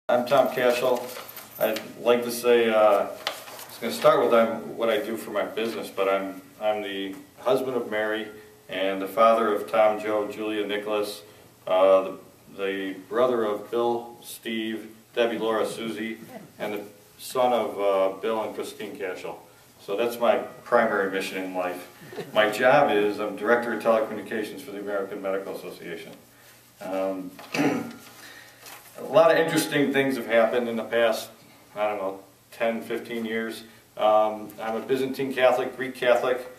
I'm Tom Kashul. I'd like to say, I was going to start with what I do for my business, but I'm the husband of Mary and the father of Tom, Joe, Julia, Nicholas, the brother of Bill, Steve, Debbie, Laura, Susie, and the son of Bill and Christine Kashul. So that's my primary mission in life. My job is I'm Director of Telecommunications for the American Medical Association. A lot of interesting things have happened in the past, I don't know, 10, 15 years. I'm a Byzantine Catholic, Greek Catholic.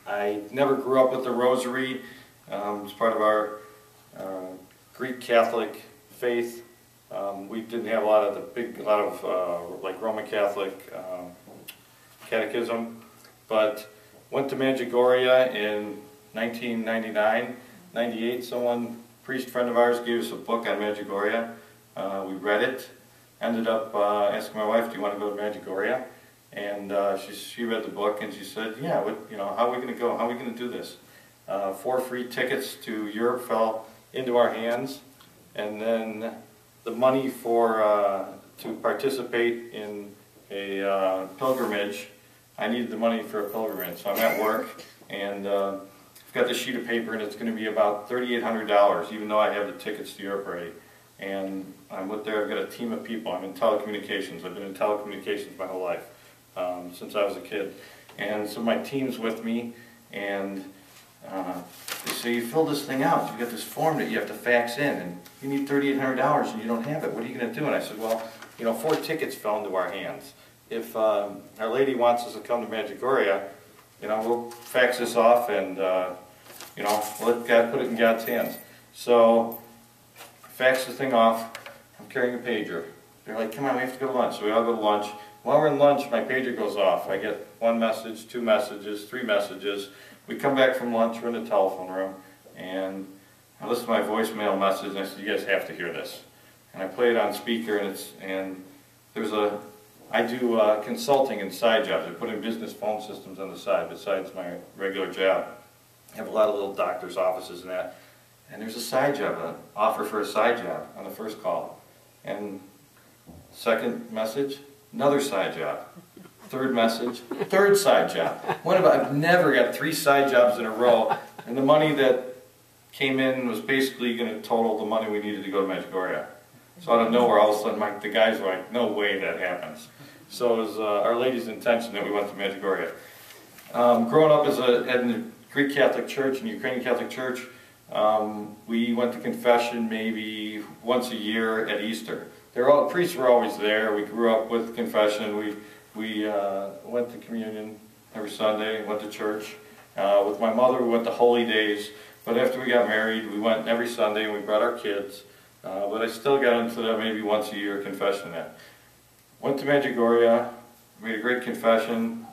I never grew up with the Rosary. It's part of our Greek Catholic faith. We didn't have a lot of like Roman Catholic catechism, but went to Medjugorje in 1999, 98. Priest friend of ours gave us a book on Medjugorje. We read it. Ended up asking my wife, "Do you want to go to Medjugorje?" And she read the book and she said, "Yeah, how are we going to go? How are we going to do this?" 4 free tickets to Europe fell into our hands, and then the money to participate in a pilgrimage. I needed the money for a pilgrimage, so I'm at work and I've got this sheet of paper and it's going to be about $3,800, even though I have the tickets to Europe already. And I'm with there. I've got a team of people. I'm in telecommunications. I've been in telecommunications my whole life, since I was a kid. And so my team's with me, and they say, "You fill this thing out. You've got this form that you have to fax in, and you need $3,800 and you don't have it. What are you going to do?" And I said, "Well, 4 tickets fell into our hands. If Our Lady wants us to come to Medjugorje, we'll fax this off and let God put it in God's hands." So I fax the thing off. I'm carrying a pager. They're like, "Come on, we have to go to lunch." So we all go to lunch. While we're in lunch, my pager goes off. I get 1 message, 2 messages, 3 messages. We come back from lunch, we're in the telephone room, and I listen to my voicemail message, and I said, "You guys have to hear this." And I play it on speaker, and I do consulting and side jobs. I put in business phone systems on the side besides my regular job. I have a lot of little doctor's offices and that. And there's a side job, an offer for a side job on the first call. And second message, another side job. Third message, third side job. I've never got 3 side jobs in a row, and the money that came in was basically going to total the money we needed to go to Medjugorje. So out of nowhere, all of a sudden, the guys were like, "No way that happens." So it was Our Lady's intention that we went to Medjugorje. Growing up in the Greek Catholic Church and Ukrainian Catholic Church, we went to confession maybe once a year at Easter. Priests were always there. We grew up with confession. We went to communion every Sunday, went to church. With my mother, we went to Holy Days. But after we got married, we went every Sunday and we brought our kids. But I still got into that maybe once a year confession then. Went to Medjugorje, made a great confession,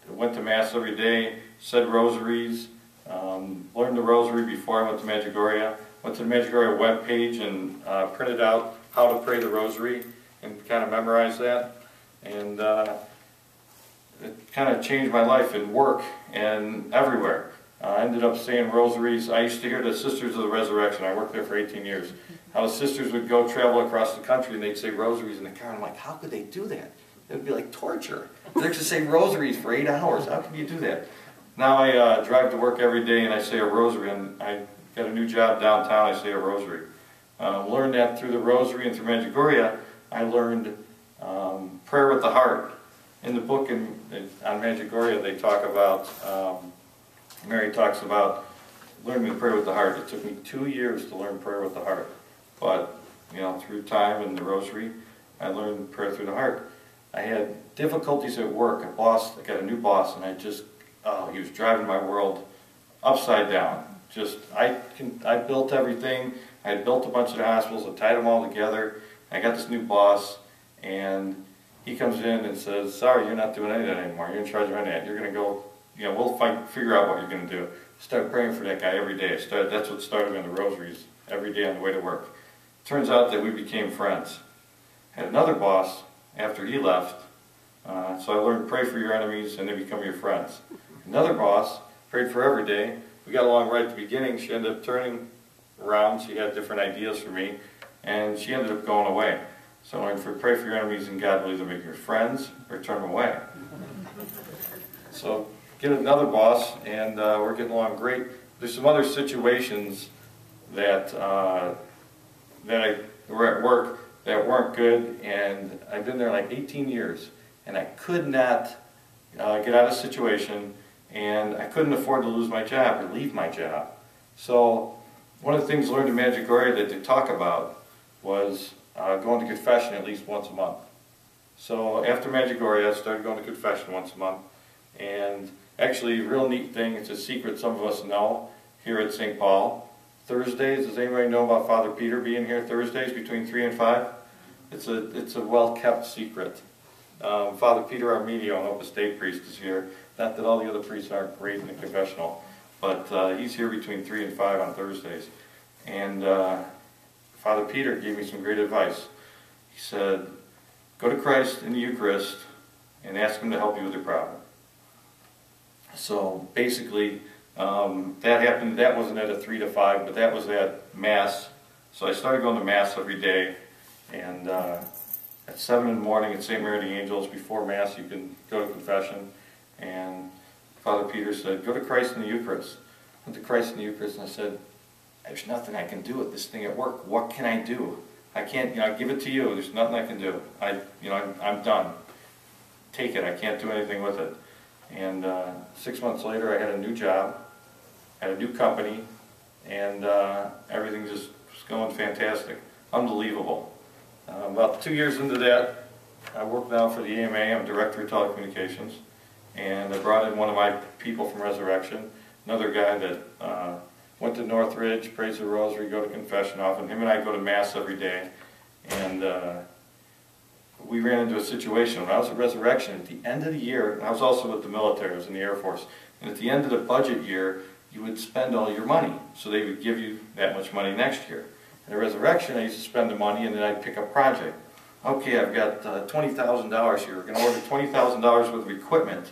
went to Mass every day, said rosaries, learned the rosary before I went to Medjugorje. Went to the Medjugorje webpage and printed out how to pray the rosary and kind of memorized that. And it kind of changed my life in work and everywhere. I ended up saying rosaries. I used to hear the Sisters of the Resurrection. I worked there for 18 years. How the sisters would go travel across the country and they'd say rosaries in the car. And I'm like, how could they do that? It would be like torture. They're to say rosaries for 8 hours. How can you do that? Now I drive to work every day and I say a rosary. And I got a new job downtown, I say a rosary. Learned that through the rosary and through Medjugorje. I learned prayer with the heart. In the book on Medjugorje, they talk about, Mary talks about learning to pray with the heart. It took me 2 years to learn prayer with the heart. But, through time and the rosary, I learned prayer through the heart. I had difficulties at work. I got a new boss, and he was driving my world upside down. I built everything. I had built a bunch of the hospitals. I tied them all together. I got this new boss, and he comes in and says, "Sorry, you're not doing any of that anymore. You're in charge of any of that. You're going to go, we'll figure out what you're going to do." I started praying for that guy every day. That's what started me on the rosaries every day on the way to work. Turns out that we became friends. Had another boss after he left, so I learned pray for your enemies and they become your friends. Another boss prayed for every day. We got along right at the beginning. She ended up turning around. She had different ideas for me. and she ended up going away. So I learned, pray for your enemies and God will either make your friends or turn them away. So get another boss, and we're getting along great. There's some other situations that were at work that weren't good, and I've been there like 18 years, and I could not get out of the situation, and I couldn't afford to lose my job or leave my job. So one of the things I learned in Medjugorje that they talk about was going to confession at least once a month. So after Medjugorje, I started going to confession once a month, and actually a real neat thing, it's a secret some of us know here at St. Paul. Thursdays, does anybody know about Father Peter being here Thursdays between 3 and 5? It's a well-kept secret. Father Peter Armedio, an Opus Dei priest, is here. Not that all the other priests aren't great in the confessional, but he's here between 3 and 5 on Thursdays. And Father Peter gave me some great advice. He said, go to Christ in the Eucharist and ask Him to help you with your problem. So basically, that happened, that wasn't at a 3 to 5, but that was at Mass. So I started going to Mass every day, and at 7 in the morning at St. Mary of the Angels, before Mass, you can go to confession. And Father Peter said, go to Christ in the Eucharist. I went to Christ in the Eucharist, and I said, there's nothing I can do with this thing at work. What can I do? I can't, I give it to you. There's nothing I can do. I'm done. Take it. I can't do anything with it. And 6 months later, I had a new job, had a new company, and everything just was going fantastic. Unbelievable. About 2 years into that, I work now for the AMA. I'm Director of Telecommunications. And I brought in one of my people from Resurrection, another guy that went to Northridge, prays the rosary, go to confession often. Him and I go to Mass every day. And we ran into a situation when I was at Resurrection at the end of the year, and I was also with the military, I was in the Air Force, and at the end of the budget year, you would spend all your money. So they would give you that much money next year. And at Resurrection, I used to spend the money and then I'd pick a project. Okay, I've got $20,000 here. We're going to order $20,000 worth of equipment,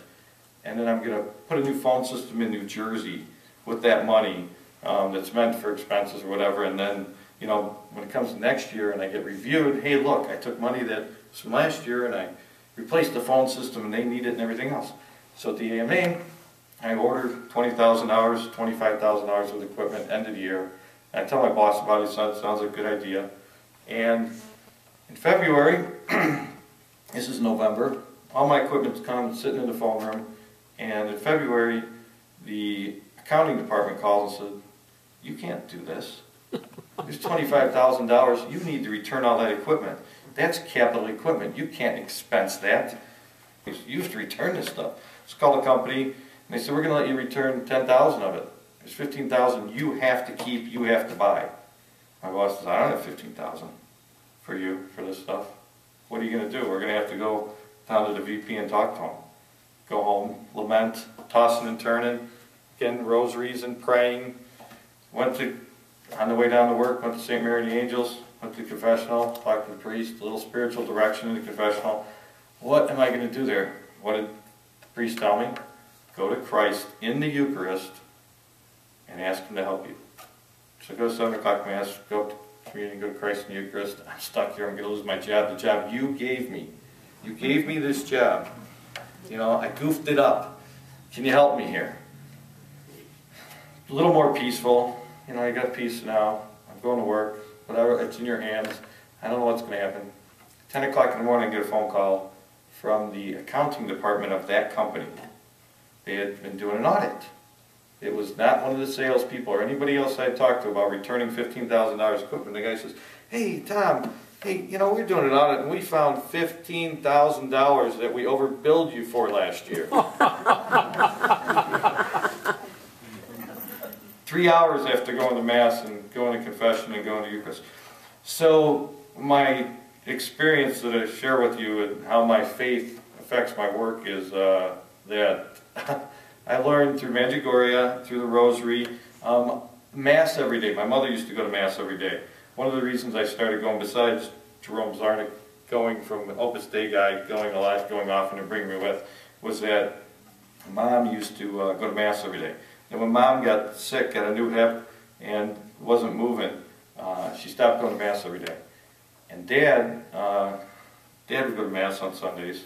and then I'm going to put a new phone system in New Jersey with that money that's meant for expenses or whatever, and then, you know, when it comes to next year and I get reviewed, hey look, I took money that was from last year and I replaced the phone system and they need it and everything else. So at the AMA, I ordered $20,000, $25,000 worth of equipment, end of the year. And I tell my boss about it, he said, sounds like a good idea. And in February, this is November, all my equipment's come, sitting in the phone room, and in February, the accounting department calls and said, you can't do this. There's $25,000, you need to return all that equipment. That's capital equipment, you can't expense that. You have to return this stuff. Just call the company, and they said, we're going to let you return 10,000 of it. There's 15,000 you have to keep, you have to buy. My boss says, I don't have 15,000 for you, for this stuff. What are you going to do? We're going to have to go down to the VP and talk to him. Go home, lament, tossing and turning, getting rosaries and praying. Went to, on the way down to work, went to St. Mary of the Angels, went to the confessional, talked to the priest, a little spiritual direction in the confessional. What am I going to do there? What did the priest tell me? Go to Christ in the Eucharist and ask Him to help you. So go to 7 o'clock Mass, go to communion, go to Christ in the Eucharist. I'm stuck here, I'm going to lose my job, the job you gave me. You gave me this job. You know, I goofed it up. Can you help me here? A little more peaceful. You know, I got peace now. I'm going to work. Whatever, it's in your hands. I don't know what's going to happen. 10 o'clock in the morning, I get a phone call from the accounting department of that company. They had been doing an audit. It was not one of the salespeople or anybody else I had talked to about returning $15,000 equipment. The guy says, hey, Tom, hey, you know, we're doing an audit and we found $15,000 that we overbilled you for last year. 3 hours after going to Mass and going to confession and going to Eucharist. So my experience that I share with you and how my faith affects my work is that I learned through Medjugorje, through the Rosary, Mass every day. My mother used to go to Mass every day. One of the reasons I started going, besides Jerome Zarnik going from an Opus Dei guy, going a lot, going often and bringing me with, was that Mom used to go to Mass every day. And when Mom got sick, got a new hip, and wasn't moving, she stopped going to Mass every day. And Dad would go to Mass on Sundays,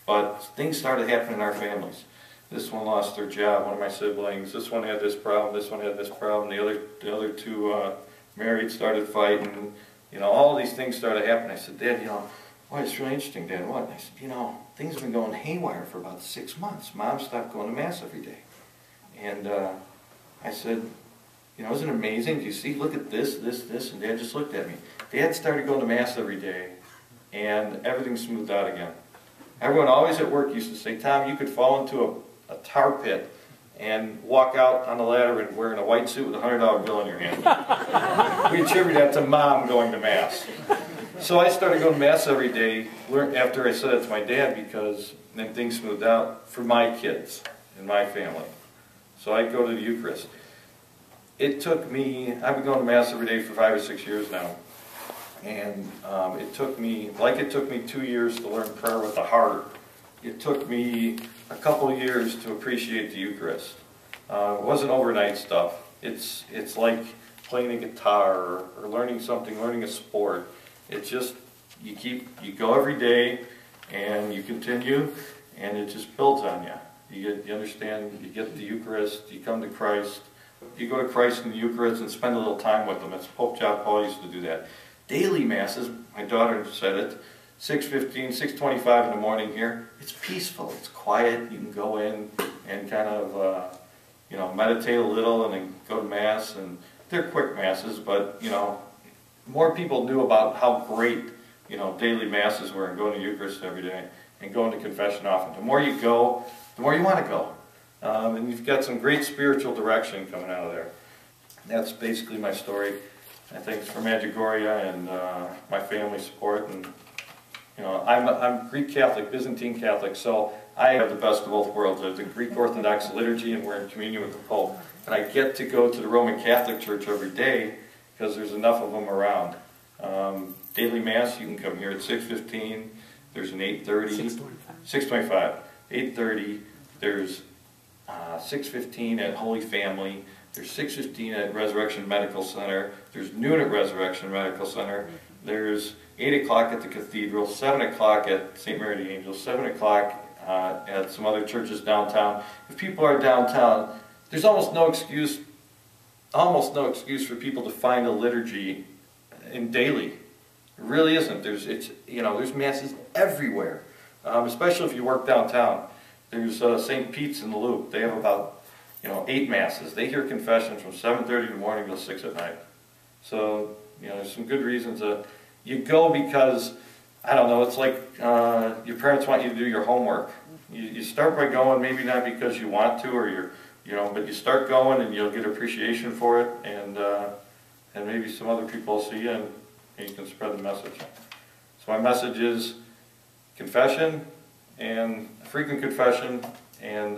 but things started happening in our families. This one lost their job, one of my siblings. This one had this problem, this one had this problem. The other two married, started fighting. You know, all these things started happening. I said, Dad, you know, boy, it's really interesting, Dad. What? And I said, you know, things have been going haywire for about 6 months. Mom stopped going to Mass every day. And I said, you know, isn't it amazing? Do you see? Look at this, this, this. And Dad just looked at me. Dad started going to Mass every day, and everything smoothed out again. Everyone always at work used to say, Tom, you could fall into a tar pit and walk out on the ladder and wearing a white suit with a $100 bill in your hand. We attribute that to Mom going to Mass. So I started going to Mass every day after I said it to my dad, because then things smoothed out for my kids and my family. So I go to the Eucharist. It took me, I've been going to Mass every day for 5 or 6 years now. And it took me 2 years to learn prayer with the heart. It took me a couple of years to appreciate the Eucharist. It wasn't overnight stuff. It's like playing a guitar or learning something, learning a sport. It's just, you go every day and you continue, and it just builds on you. You understand, you get the Eucharist, you come to Christ. You go to Christ in the Eucharist and spend a little time with Him. It's Pope John Paul used to do that. Daily Masses, my daughter said it, 6:15, 6:25 in the morning here. It's peaceful, it's quiet. You can go in and kind of, you know, meditate a little and then go to Mass. And they're quick Masses, but, you know, more people knew about how great, you know, daily Masses were, and going to Eucharist every day and going to confession often. The more you go, the more you want to go. And you've got some great spiritual direction coming out of there. That's basically my story. I think for Medjugorje and my family support. And you know, I'm Greek Catholic, Byzantine Catholic, so I have the best of both worlds. There's the Greek Orthodox liturgy, and we're in communion with the Pope. And I get to go to the Roman Catholic Church every day because there's enough of them around. Daily Mass, you can come here at 6:15. There's an 8:30, 6:25, 8:30. There's 6:15 at Holy Family. There's 6:15 at Resurrection Medical Center. There's noon at Resurrection Medical Center. There's 8 o'clock at the Cathedral, 7 o'clock at St. Mary the Angel, 7 o'clock at some other churches downtown. If people are downtown, there's almost no excuse for people to find a liturgy in daily. It really isn't. There's Masses everywhere, especially if you work downtown. There's St. Pete's in the Loop. They have about 8 Masses. They hear confession from 7:30 in the morning till 6 at night. So there's some good reasons. You go because, I don't know, it's like your parents want you to do your homework. You start by going, maybe not because you want to, or but you start going and you'll get appreciation for it, and maybe some other people will see you, and you can spread the message. So my message is confession, and frequent confession, and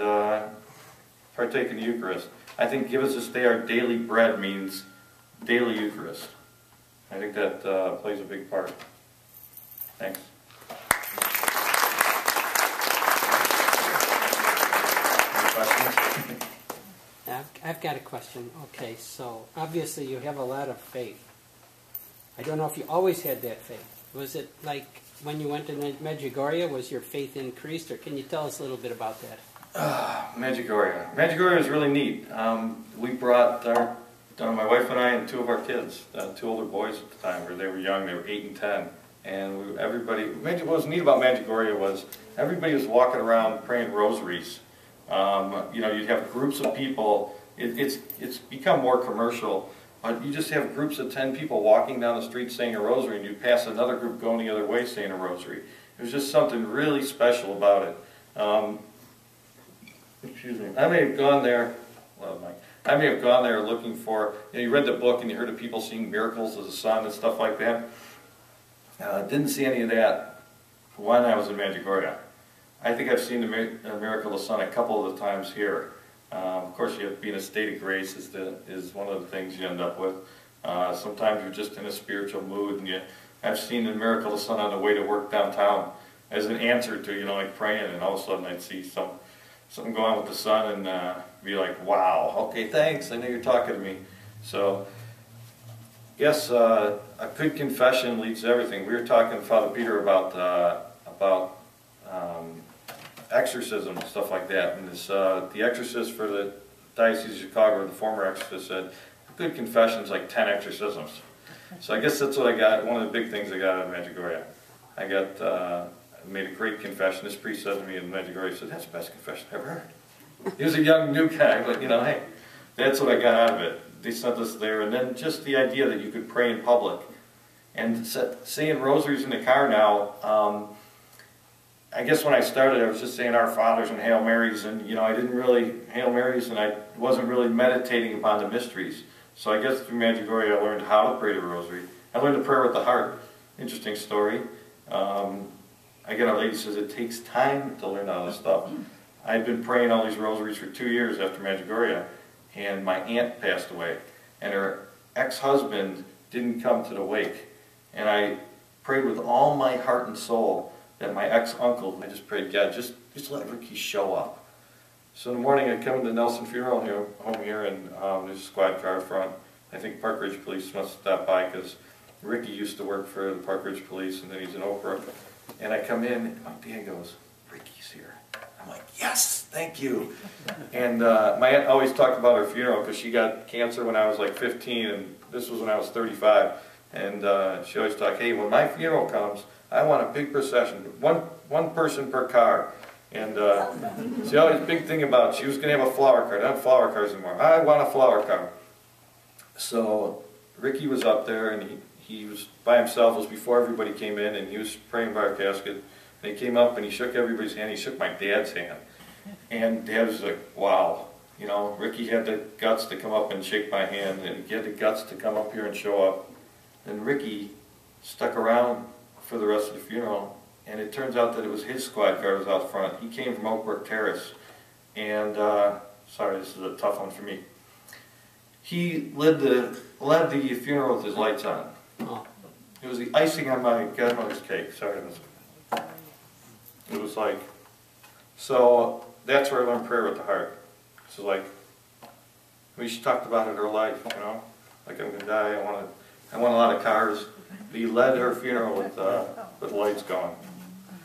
partake in the Eucharist. I think give us this day our daily bread means daily Eucharist. I think that plays a big part. Thanks. Any questions? I've got a question. Okay, so obviously you have a lot of faith. I don't know if you always had that faith. Was it like when you went to Medjugorje, was your faith increased, or can you tell us a little bit about that? Medjugorje. Medjugorje is really neat. We brought my wife and I and 2 of our kids, 2 older boys at the time, where they were young. They were 8 and 10. And what was neat about Medjugorje was everybody was walking around praying rosaries. You'd have groups of people. It's become more commercial, but you just have groups of 10 people walking down the street saying a rosary, and you pass another group going the other way saying a rosary. It was just something really special about it. Excuse me. I may have gone there. I may have gone there looking for. You read the book and you heard of people seeing miracles of the sun and stuff like that. Didn't see any of that when I was in Medjugorje. I think I've seen the miracle of the sun a couple of the times here. Of course, you have to be in a state of grace is one of the things you end up with. Sometimes you're just in a spiritual mood, and I've seen the miracle of the sun on the way to work downtown as an answer to like praying, and all of a sudden I'd see something go on with the sun and be like, wow, okay, thanks, I know you're talking to me. So Yes, a good confession leads to everything. We were talking to Father Peter about exorcism and stuff like that. And this, the exorcist for the Diocese of Chicago, the former exorcist, said a good confession is like 10 exorcisms. So I guess that's what I got. One of the big things I got out of Medjugorje. I got made a great confession. This priest said to me in Medjugorje, he said, "That's the best confession I've ever heard." He was a young new guy, but you know, hey, that's what I got out of it. They sent us there, and then just the idea that you could pray in public. And saying rosaries in the car now, I guess when I started, I was just saying Our Fathers and Hail Marys, and you know, I didn't really Hail Marys, and I wasn't really meditating upon the mysteries. So I guess through Medjugorje, I learned how to pray the rosary. I learned the prayer with the heart. Interesting story. I got a lady who says it takes time to learn all this stuff. I'd been praying all these rosaries for 2 years after Medjugorje, and my aunt passed away, and her ex-husband didn't come to the wake. And I prayed with all my heart and soul that my ex-uncle, I just prayed, God, just let Ricky show up. So in the morning I come to the Nelson Funeral home here, and there's a squad car front. I think Park Ridge Police must stop by because Ricky used to work for the Park Ridge Police, and then he's in Oak Brook. And I come in, and my dad goes, "Ricky's here." I'm like, "Yes, thank you." And my aunt always talked about her funeral because she got cancer when I was like 15, and this was when I was 35. And she always talked, "Hey, when my funeral comes, I want a big procession, one person per car." And she always big thing about she was going to have a flower car. I don't have flower cars anymore. I want a flower car. So Ricky was up there, and he was by himself. It was before everybody came in, and he was praying by our casket. And he came up and he shook everybody's hand. He shook my dad's hand. And Dad was like, "Wow." You know, Ricky had the guts to come up and shake my hand, and he had the guts to come up here and show up. And Ricky stuck around for the rest of the funeral, and it turns out that it was his squad car that was out front. He came from Oak Brook Terrace, and sorry, this is a tough one for me. He led the funeral with his lights on. It was the icing on my godmother's cake. Sorry, it was like, so that's where I learned prayer with the heart. So like, she talked about it her life, you know, like I'm gonna die. I want a lot of cars. But he led her funeral with lights going,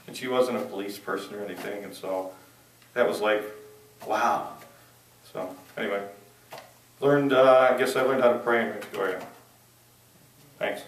and she wasn't a police person or anything, and so that was like, wow. So anyway, I guess I learned how to pray in Medjugorje. Thanks.